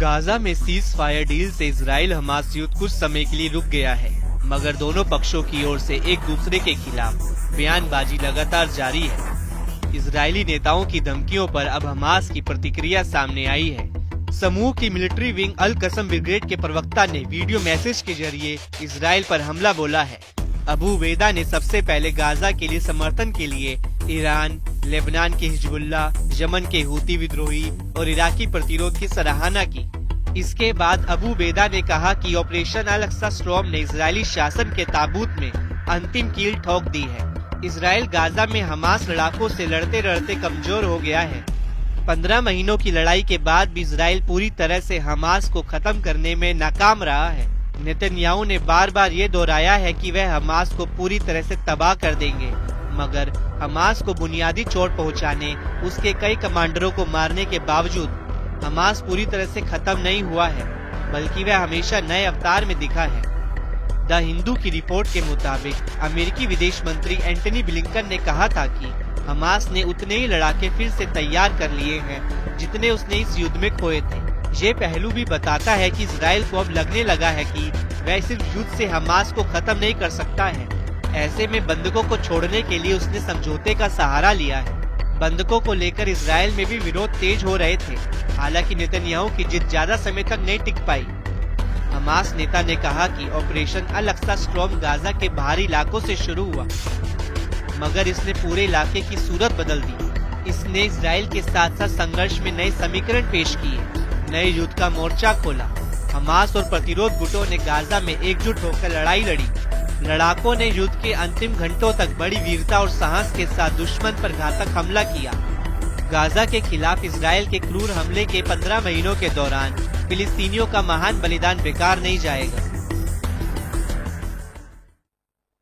Gaza में cease fire deal से Israel Hamas युद्ध कुछ समय के लिए रुक गया है, मगर दोनों पक्षों की ओर से एक दूसरे के खिलाफ बयानबाजी लगातार जारी है। इजरायली नेताओं की धमकियों पर अब हमास की प्रतिक्रिया सामने आई है। समूह की मिलिट्री विंग अल कसम ब्रिगेड के प्रवक्ता ने वीडियो मैसेज के जरिए इजराइल पर हमला बोला है। अबू वेदा ने सबसे पहले गाजा के लिए समर्थन के लिए ईरान, लेबनान के हिजबुल्ला, यमन के हूती विद्रोही और इराकी प्रतिरोध की सराहना की। इसके बाद अबू वेदा ने कहा कि ऑपरेशन अल अक्सा स्टॉर्म ने इजरायली शासन के ताबूत में अंतिम कील ठोक दी है। इजराइल गाजा में हमास लड़ाकों से लड़ते लड़ते कमजोर हो गया है। 15 महीनों की लड़ाई के बाद भी इजराइल पूरी तरह से हमास को खत्म करने में नाकाम रहा है। नेतन्याहू ने बार बार ये दोहराया है कि वह हमास को पूरी तरह से तबाह कर देंगे, मगर हमास को बुनियादी चोट पहुंचाने, उसके कई कमांडरों को मारने के बावजूद हमास पूरी तरह से खत्म नहीं हुआ है, बल्कि वह हमेशा नए अवतार में दिखा है। द हिंदू की रिपोर्ट के मुताबिक अमेरिकी विदेश मंत्री एंटनी ब्लिंकन ने कहा था कि हमास ने उतने ही लड़ाके फिर से तैयार कर लिए हैं जितने उसने इस युद्ध में खोए थे। ये पहलू भी बताता है कि इजराइल को अब लगने लगा है कि वह सिर्फ युद्ध से हमास को खत्म नहीं कर सकता है। ऐसे में बंधकों को छोड़ने के लिए उसने समझौते का सहारा लिया है। बंधकों को लेकर इजराइल में भी विरोध तेज हो रहे थे। हालांकि नेतन्याहू की जिद ज्यादा समय तक नहीं टिक पाई। हमास नेता ने कहा कि ऑपरेशन अल अक्सा स्टॉर्म गाजा के बाहरी इलाकों से शुरू हुआ, मगर इसने पूरे इलाके की सूरत बदल दी। इसने इजराइल के साथ साथ संघर्ष में नए समीकरण पेश किए, नए युद्ध का मोर्चा खोला। हमास और प्रतिरोध गुटों ने गाजा में एकजुट होकर लड़ाई लड़ी। लड़ाकों ने युद्ध के अंतिम घंटों तक बड़ी वीरता और साहस के साथ दुश्मन पर घातक हमला किया। गाजा के खिलाफ इजराइल के क्रूर हमले के 15 महीनों के दौरान फिलिस्तीनियों का महान बलिदान बेकार नहीं जाएगा।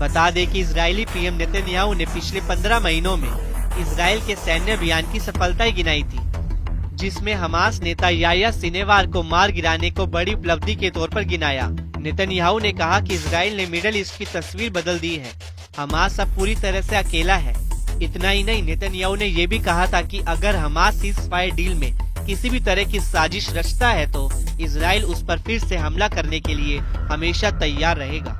बता दें कि इजरायली पीएम नेतन्याहू ने पिछले 15 महीनों में इजराइल के सैन्य अभियान की सफलताएं गिनाई थी, जिसमें हमास नेता याह्या सिनेवार को मार गिराने को बड़ी उपलब्धि के तौर पर गिनाया। नेतन्याहू ने कहा कि इजराइल ने मिडिल ईस्ट की तस्वीर बदल दी है, हमास अब पूरी तरह से अकेला है। इतना ही नहीं, नेतन्याहू ने ये भी कहा था कि अगर हमास सीज फायर डील में किसी भी तरह की साजिश रचता है तो इजराइल उस पर फिर से हमला करने के लिए हमेशा तैयार रहेगा।